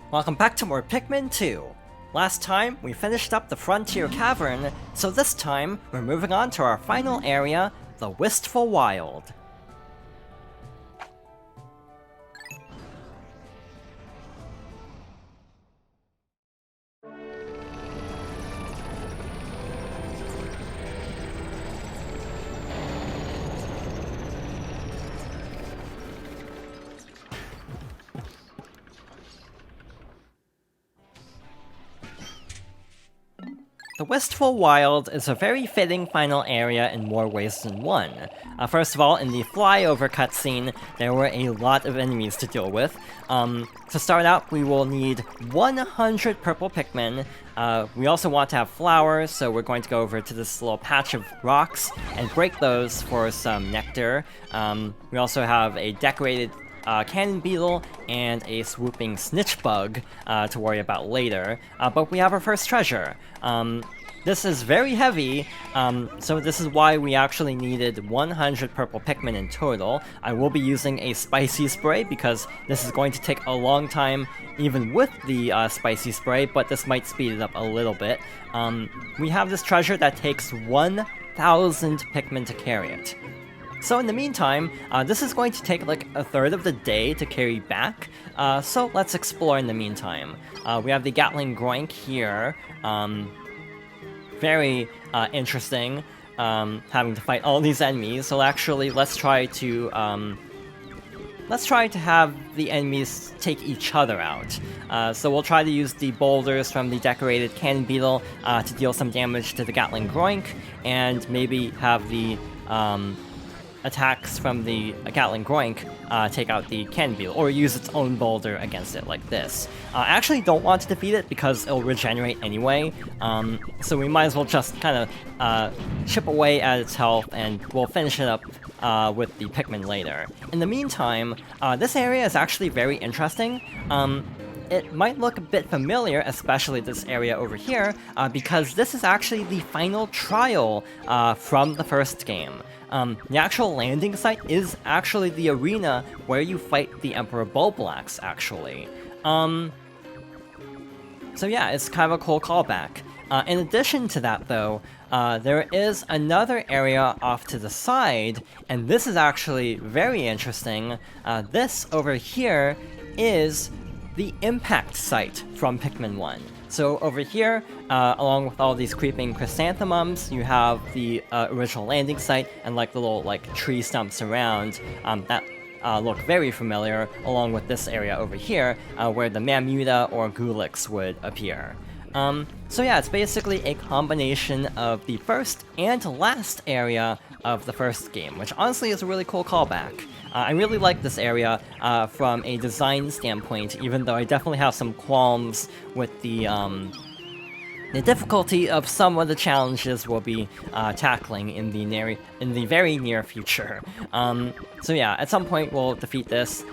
Welcome back to more Pikmin 2. Last time, we finished up the Frontier Cavern, so this time, we're moving on to our final area, the Wistful Wild. The Wistful Wild is a very fitting final area in more ways than one. First of all, in the flyover cutscene, there were a lot of enemies to deal with. To start out, we will need 100 purple Pikmin. We also want to have flowers, so we're going to go over to this little patch of rocks and break those for some nectar. We also have a decorated cannon beetle and a swooping snitch bug to worry about later, but we have our first treasure. This is very heavy, so this is why we actually needed 100 purple Pikmin in total. I will be using a spicy spray because this is going to take a long time even with the spicy spray, but this might speed it up a little bit. We have this treasure that takes 1,000 Pikmin to carry it. So in the meantime, this is going to take like a third of the day to carry back, so let's explore in the meantime. We have the Gatling Groink here, very interesting, having to fight all these enemies, so actually let's try to have the enemies take each other out. So we'll try to use the boulders from the decorated cannon beetle to deal some damage to the Gatling Groink, and maybe have the attacks from the Gatling Groink take out the cannon beetle, or use its own boulder against it like this. I actually don't want to defeat it because it'll regenerate anyway, so we might as well just kind of chip away at its health, and we'll finish it up with the Pikmin later. In the meantime, this area is actually very interesting. It might look a bit familiar, especially this area over here, because this is actually the final trial from the first game. The actual landing site is actually the arena where you fight the Emperor Bulblax, actually. So yeah, it's kind of a cool callback. In addition to that, though, there is another area off to the side, and this is actually very interesting. This over here is the impact site from Pikmin 1. So over here, along with all these creeping chrysanthemums, you have the original landing site and like the little tree stumps around that look very familiar, along with this area over here where the Mamuta or Gulix would appear. So yeah, it's basically a combination of the first and last area of the first game, which honestly is a really cool callback. I really like this area from a design standpoint, even though I definitely have some qualms with the difficulty of some of the challenges we'll be tackling in the very near future. So yeah, at some point we'll defeat this.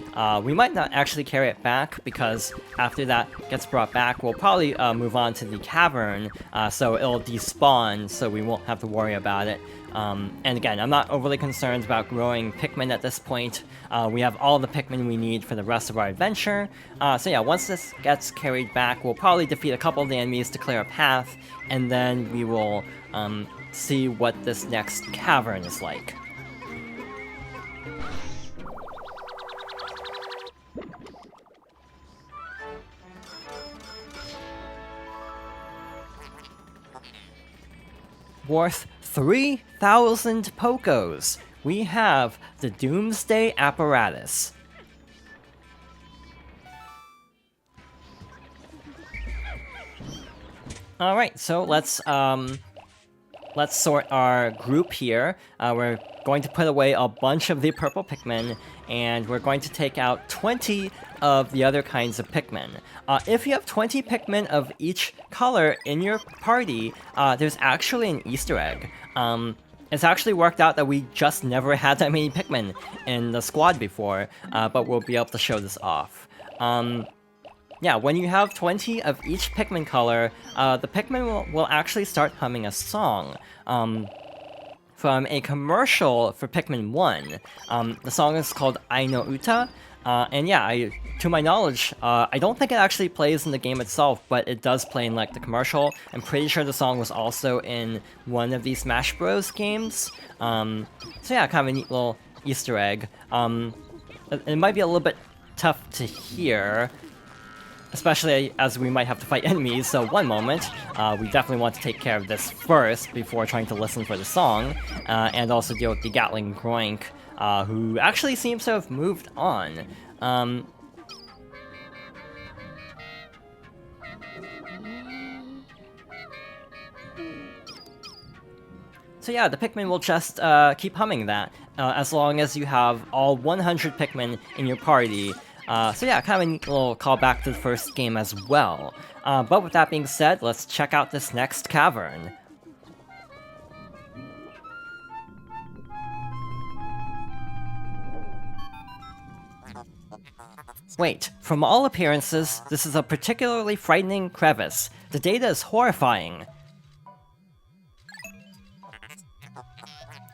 We might not actually carry it back, because after that gets brought back, we'll probably move on to the cavern, so it'll despawn, so we won't have to worry about it. And again, I'm not overly concerned about growing Pikmin at this point. We have all the Pikmin we need for the rest of our adventure. So yeah, once this gets carried back, we'll probably defeat a couple of the enemies to clear a path, and then we will see what this next cavern is like. Worth 3,000 Pokos, we have the Doomsday Apparatus. Alright, so let's sort our group here. We're going to put away a bunch of the purple Pikmin, and we're going to take out 20 of the other kinds of Pikmin. If you have 20 Pikmin of each color in your party, there's actually an Easter egg. It's actually worked out that we just never had that many Pikmin in the squad before, but we'll be able to show this off. Yeah, when you have 20 of each Pikmin color, the Pikmin will actually start humming a song. From a commercial for Pikmin 1. The song is called Ai no Uta. And yeah, to my knowledge, I don't think it actually plays in the game itself, but it does play in like the commercial. I'm pretty sure the song was also in one of these Smash Bros. Games. So yeah, kind of a neat little Easter egg. It might be a little bit tough to hear, especially as we might have to fight enemies, so one moment. We definitely want to take care of this first before trying to listen for the song, and also deal with the Gatling Groink, who actually seems to have moved on. So yeah, the Pikmin will just keep humming that, as long as you have all 100 Pikmin in your party. So yeah, kind of a neat little callback to the first game as well. But with that being said, let's check out this next cavern. Wait, from all appearances, this is a particularly frightening crevice. The data is horrifying.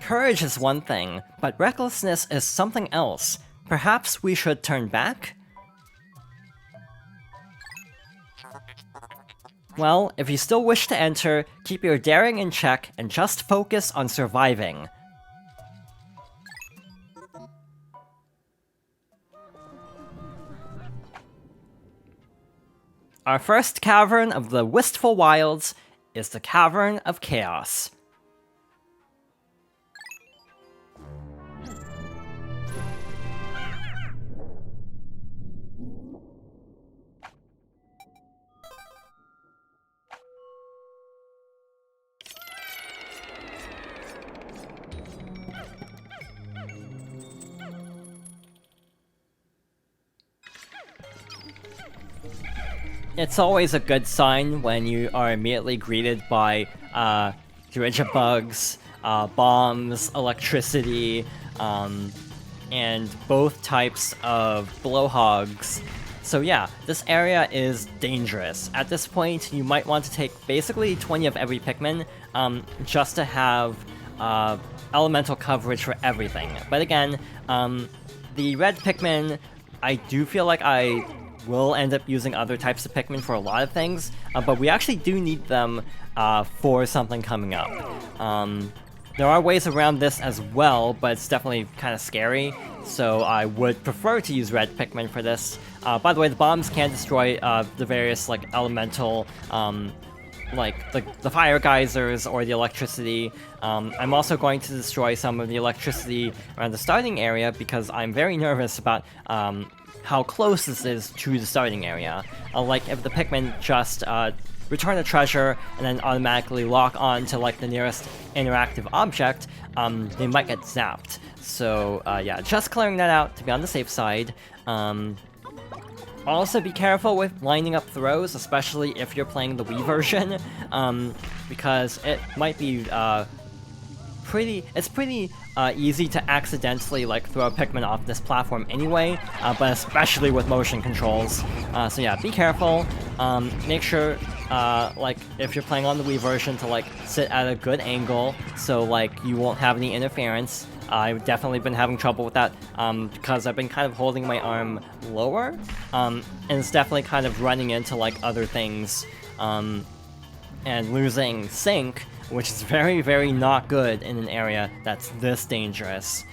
Courage is one thing, but recklessness is something else. Perhaps we should turn back? Well, if you still wish to enter, keep your daring in check and just focus on surviving. Our first cavern of the Wistful Wilds is the Cavern of Chaos. It's always a good sign when you are immediately greeted by Dredge bugs, bombs, electricity, and both types of blowhogs. So yeah, this area is dangerous. At this point, you might want to take basically 20 of every Pikmin, just to have elemental coverage for everything. But again, the red Pikmin, I do feel like I will end up using other types of Pikmin for a lot of things, but we actually do need them for something coming up. There are ways around this as well, but it's definitely kind of scary, so I would prefer to use red Pikmin for this. By the way, the bombs can destroy the various like elemental, like the fire geysers or the electricity. I'm also going to destroy some of the electricity around the starting area because I'm very nervous about how close this is to the starting area. Like if the Pikmin just return a treasure and then automatically lock on to like the nearest interactive object, they might get zapped. So yeah, just clearing that out to be on the safe side. Also be careful with lining up throws, especially if you're playing the Wii version, because it might be pretty easy to accidentally like throw a Pikmin off this platform anyway, but especially with motion controls. So yeah, be careful. Make sure like if you're playing on the Wii version to like sit at a good angle so like you won't have any interference. I've definitely been having trouble with that because I've been kind of holding my arm lower, and it's definitely kind of running into like other things and losing sync, which is very, very not good in an area that's this dangerous.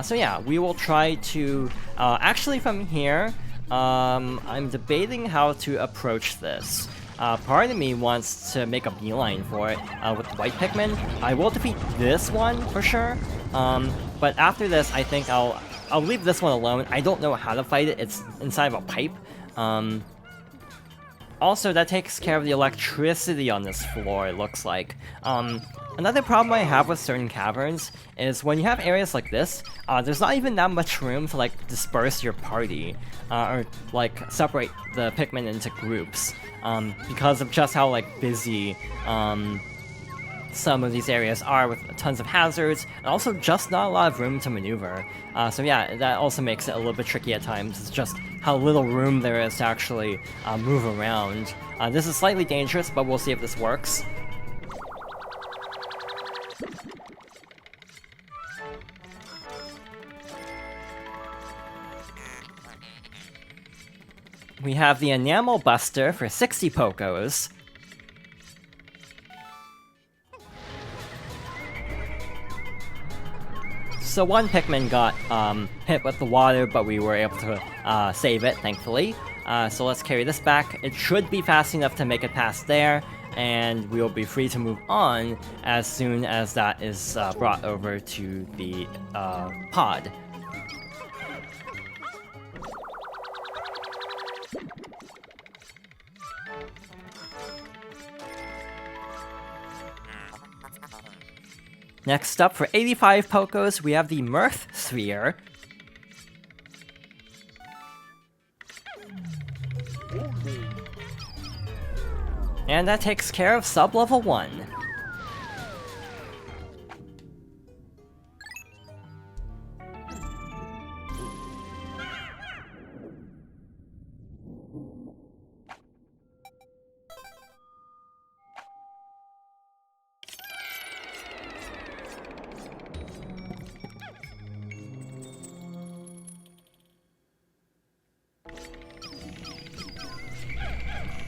So yeah, we will try to... actually from here, I'm debating how to approach this. Part of me wants to make a beeline for it with the white Pikmin. I will defeat this one for sure, but after this, I think I'll leave this one alone. I don't know how to fight it. It's inside of a pipe. Also, that takes care of the electricity on this floor, it looks like. Another problem I have with certain caverns is when you have areas like this, there's not even that much room to like disperse your party, or like separate the Pikmin into groups, because of just how like busy some of these areas are with tons of hazards, and also just not a lot of room to maneuver. So yeah, that also makes it a little bit tricky at times. It's just how little room there is to actually move around. This is slightly dangerous, but we'll see if this works. we have the Enamel Buster for 60 Pokos. So one Pikmin got hit with the water, but we were able to save it, thankfully. So let's carry this back. It should be fast enough to make it past there, and we'll be free to move on as soon as that is brought over to the pod. Next up, for 85 Pokos, we have the Mirth Sphere. And that takes care of sub-level 1.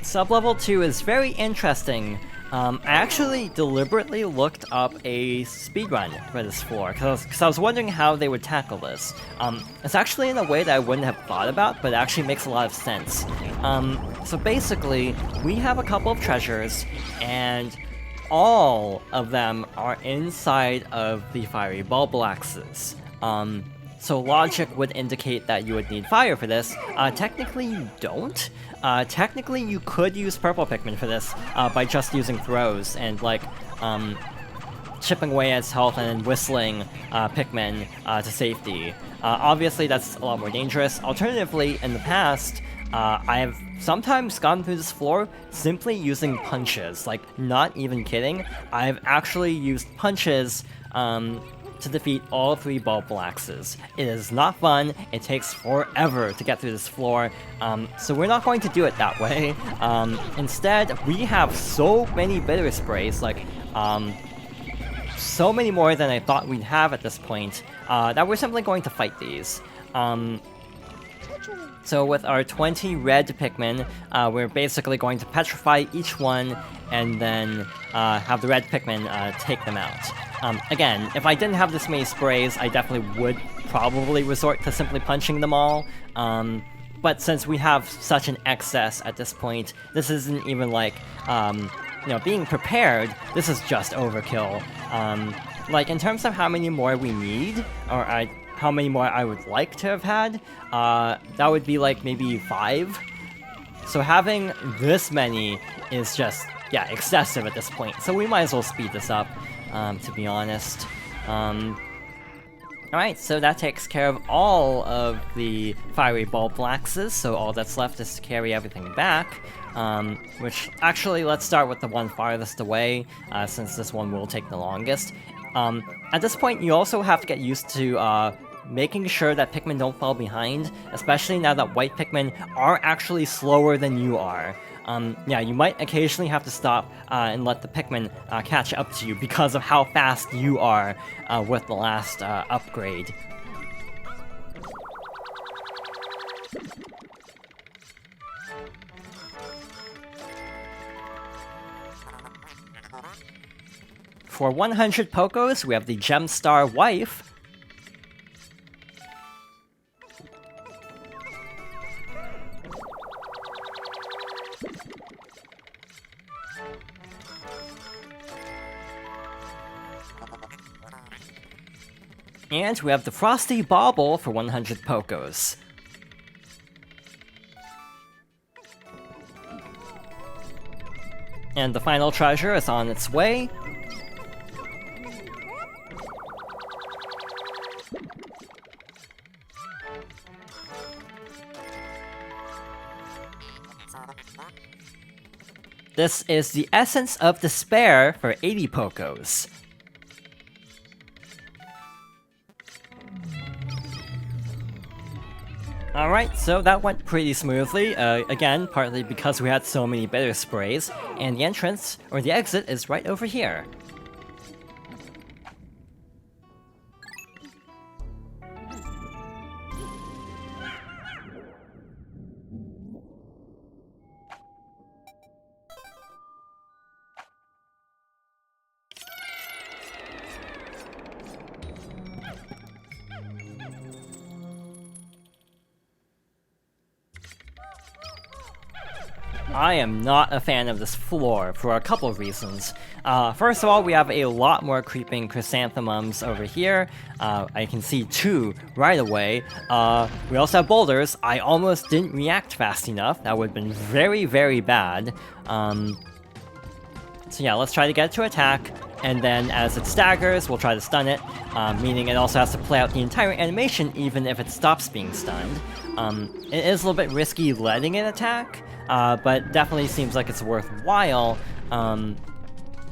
Sub-level 2 is very interesting. I actually deliberately looked up a speedrun for this floor, because I was wondering how they would tackle this. It's actually in a way that I wouldn't have thought about, but it actually makes a lot of sense. So basically, we have a couple of treasures, and all of them are inside of the fiery bulb axes. So logic would indicate that you would need fire for this. Technically you don't. Technically you could use purple Pikmin for this by just using throws and like chipping away at its health and then whistling Pikmin to safety. Obviously that's a lot more dangerous. Alternatively, in the past, I have sometimes gone through this floor simply using punches. Like, not even kidding. I've actually used punches to defeat all 3 bulb axes. It is not fun, it takes forever to get through this floor, so we're not going to do it that way. Instead, we have so many bitter sprays, like, so many more than I thought we'd have at this point, that we're simply going to fight these. So with our 20 red Pikmin, we're basically going to petrify each one, and then have the red Pikmin take them out. Again, if I didn't have this many sprays, I definitely would probably resort to simply punching them all. But since we have such an excess at this point, this isn't even like, you know, being prepared, this is just overkill. Like, in terms of how many more we need, or how many more I would like to have had, that would be like maybe 5. So having this many is just, yeah, excessive at this point. So we might as well speed this up, to be honest. Alright, so that takes care of all of the fiery bulb axes, so all that's left is to carry everything back. Which, actually, let's start with the one farthest away, since this one will take the longest. At this point, you also have to get used to making sure that Pikmin don't fall behind, especially now that white Pikmin are actually slower than you are. Yeah, you might occasionally have to stop and let the Pikmin catch up to you because of how fast you are with the last upgrade. For 100 Pokos, we have the Gemstar Wife. And we have the Frosty Bauble for 100 Pokos. And the final treasure is on its way. This is the Essence of Despair for 80 Pokos. Alright, so that went pretty smoothly, again, partly because we had so many bitter sprays, and the entrance, or the exit, is right over here. I am not a fan of this floor for a couple of reasons. First of all, we have a lot more creeping chrysanthemums over here. I can see 2 right away. We also have boulders. I almost didn't react fast enough. That would have been very, very bad. So yeah, let's try to get it to attack, and then as it staggers, we'll try to stun it, meaning it also has to play out the entire animation even if it stops being stunned. It is a little bit risky letting it attack, but definitely seems like it's worthwhile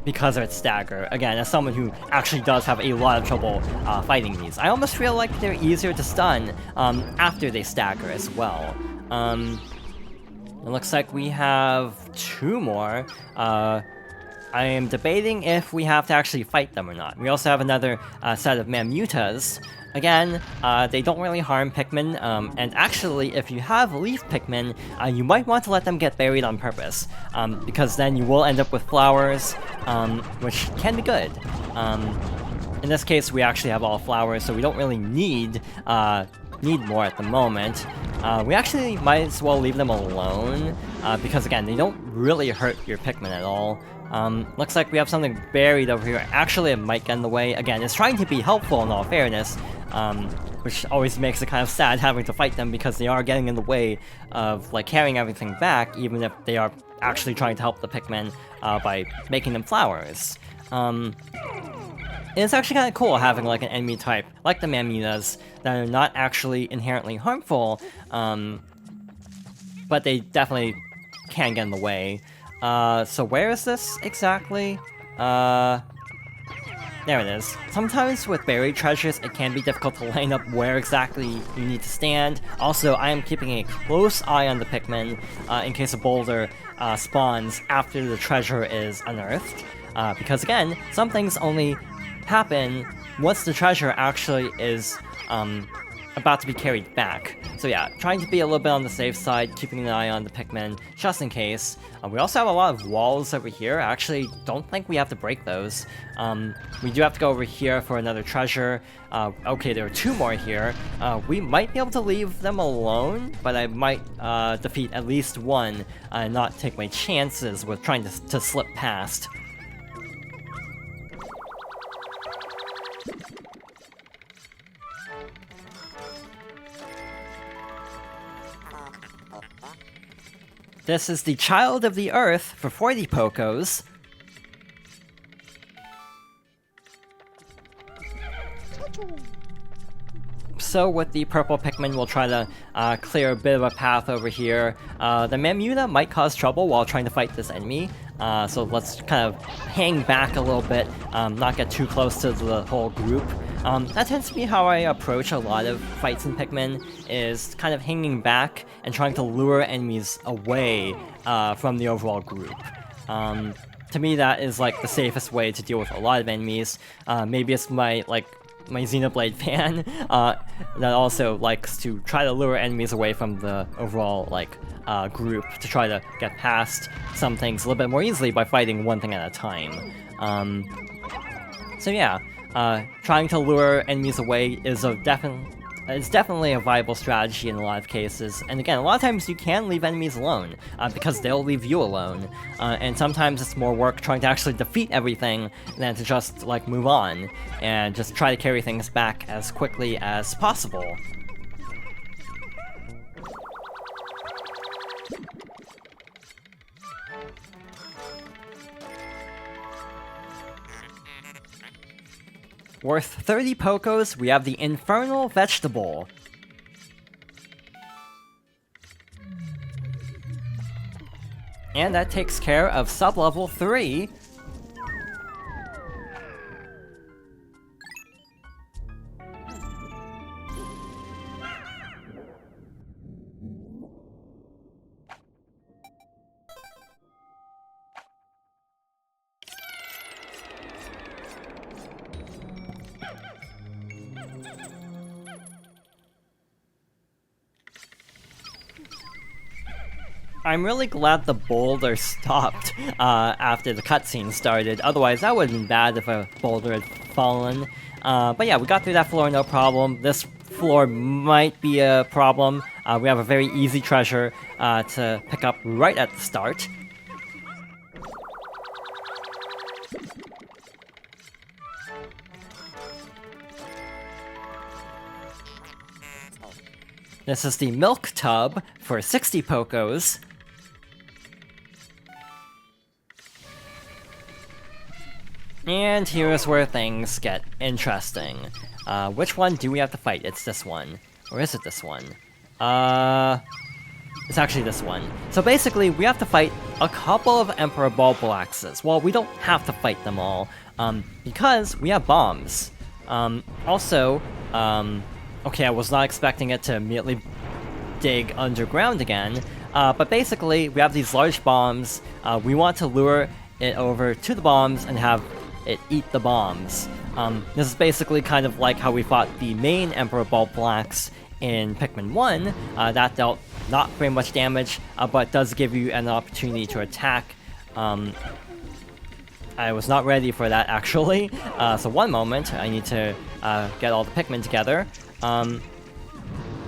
because of its stagger. Again, as someone who actually does have a lot of trouble fighting these, I almost feel like they're easier to stun after they stagger as well. It looks like we have 2 more. I am debating if we have to actually fight them or not. We also have another set of Mamutas. Again, they don't really harm Pikmin, and actually, if you have leaf Pikmin, you might want to let them get buried on purpose, because then you will end up with flowers, which can be good. In this case, we actually have all flowers, so we don't really need more at the moment. We actually might as well leave them alone, because again, they don't really hurt your Pikmin at all. Looks like we have something buried over here. Actually, it might get in the way. Again, it's trying to be helpful in all fairness, which always makes it kind of sad having to fight them because they are getting in the way of, like, carrying everything back, even if they are actually trying to help the Pikmin by making them flowers. It's actually kind of cool having, like, an enemy type, like the Mamutas, that are not actually inherently harmful, but they definitely can get in the way. So where is this exactly? There it is. Sometimes with buried treasures, it can be difficult to line up where exactly you need to stand. Also, I am keeping a close eye on the Pikmin in case a boulder spawns after the treasure is unearthed. Because again, some things only happen once the treasure actually is about to be carried back. So yeah, trying to be a little bit on the safe side, keeping an eye on the Pikmin, just in case. We also have a lot of walls over here. I actually don't think we have to break those. We do have to go over here for another treasure. Okay, there are 2 more here. We might be able to leave them alone, but I might defeat at least one and not take my chances with trying to slip past. This is the Child of the Earth for 40 Pokos. So with the purple Pikmin, we'll try to clear a bit of a path over here. The Mamuta might cause trouble while trying to fight this enemy, so let's kind of hang back a little bit, not get too close to the whole group. That tends to be how I approach a lot of fights in Pikmin, is kind of hanging back and trying to lure enemies away from the overall group. To me, that is like the safest way to deal with a lot of enemies. Maybe it's my Xenoblade fan that also likes to try to lure enemies away from the overall group to try to get past some things a little bit more easily by fighting one thing at a time. So yeah, trying to lure enemies away is definitely a viable strategy in a lot of cases, and again, a lot of times you can leave enemies alone, because they'll leave you alone, and sometimes it's more work trying to actually defeat everything than to just, move on, and just try to carry things back as quickly as possible. Worth 30 Pokos, we have the Infernal Vegetable. And that takes care of sub-level 3. I'm really glad the boulder stopped after the cutscene started, otherwise that would have been bad if a boulder had fallen. But yeah, we got through that floor no problem. This floor might be a problem. we have a very easy treasure to pick up right at the start. This is the milk tub for 60 Pokos. And here's where things get interesting. Which one do we have to fight? It's this one. Or is it this one? It's actually this one. So basically, we have to fight a couple of Emperor Bulbulaxes. Well, we don't have to fight them all, because we have bombs. Okay, I was not expecting it to immediately dig underground again, but basically, we have these large bombs. We want to lure it over to the bombs and have it eat the bombs. This is basically kind of like how we fought the main Emperor Bulbulax in Pikmin 1. That dealt not very much damage, but does give you an opportunity to attack. I was not ready for that, actually. So one moment, I need to get all the Pikmin together.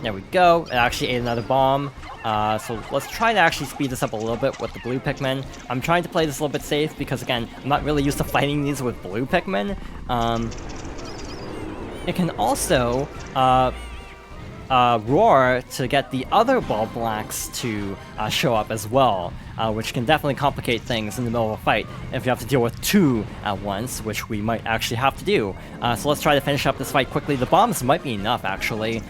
There we go. It actually ate another bomb. So let's try to actually speed this up a little bit with the blue Pikmin. I'm trying to play this a little bit safe because, again, I'm not really used to fighting these with blue Pikmin. It can also roar to get the other Bulbulax to show up as well, which can definitely complicate things in the middle of a fight if you have to deal with two at once, which we might actually have to do. So let's try to finish up this fight quickly. The bombs might be enough, actually.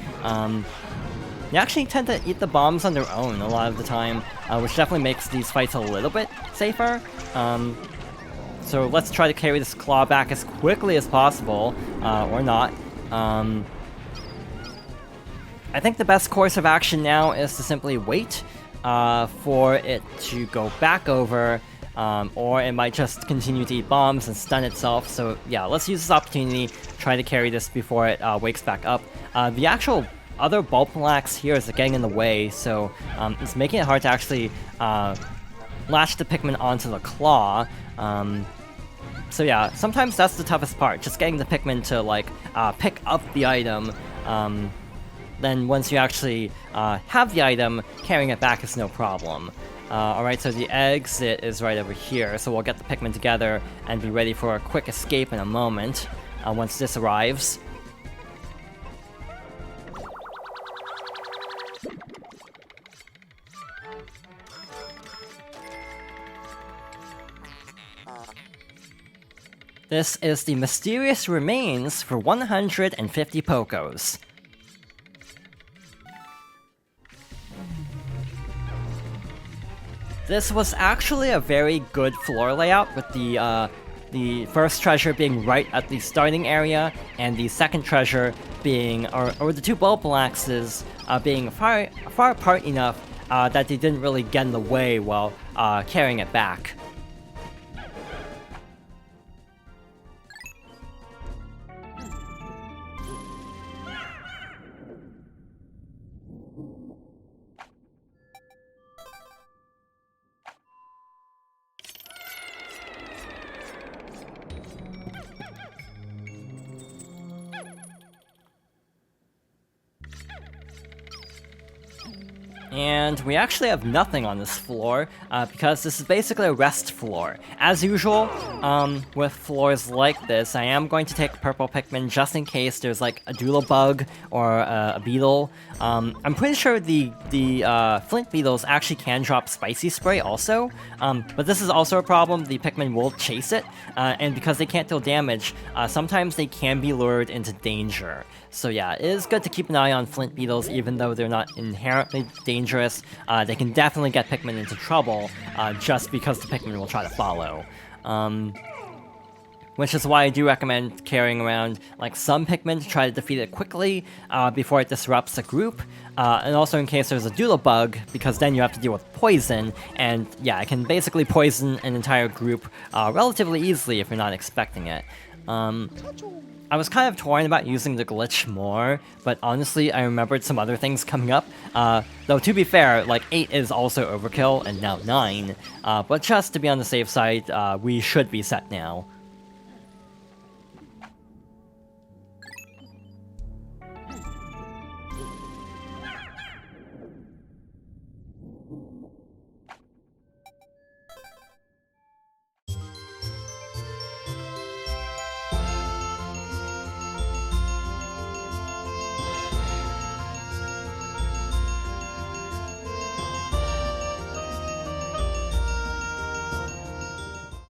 They actually tend to eat the bombs on their own a lot of the time, which definitely makes these fights a little bit safer. So let's try to carry this claw back as quickly as possible, or not. I think the best course of action now is to simply wait for it to go back over, or it might just continue to eat bombs and stun itself. So yeah, let's use this opportunity, try to carry this before it wakes back up. The actual other Bulbulax here is getting in the way, so it's making it hard to actually latch the Pikmin onto the claw. So yeah, sometimes that's the toughest part, just getting the Pikmin to like pick up the item. Then once you actually have the item, carrying it back is no problem. Alright, so the exit is right over here, so we'll get the Pikmin together and be ready for a quick escape in a moment, once this arrives. This is the mysterious remains for 150 Pokos. This was actually a very good floor layout, with the first treasure being right at the starting area, and the second treasure being, or the two Bulbulaxes being far apart enough that they didn't really get in the way while carrying it back. And we actually have nothing on this floor, because this is basically a rest floor. As usual, with floors like this, I am going to take purple Pikmin just in case there's like a Doodlebug or a beetle. I'm pretty sure the flint beetles actually can drop spicy spray also, but this is also a problem. The Pikmin will chase it, and because they can't deal damage, sometimes they can be lured into danger. So yeah, it is good to keep an eye on flint beetles, even though they're not inherently dangerous. They can definitely get Pikmin into trouble, just because the Pikmin will try to follow. Which is why I do recommend carrying around like some Pikmin to try to defeat it quickly before it disrupts a group, and also in case there's a Doodlebug, because then you have to deal with poison, and yeah, it can basically poison an entire group relatively easily if you're not expecting it. I was kind of torn about using the glitch more, but honestly, I remembered some other things coming up. Though to be fair, like 8 is also overkill, and now 9. But just to be on the safe side, we should be set now.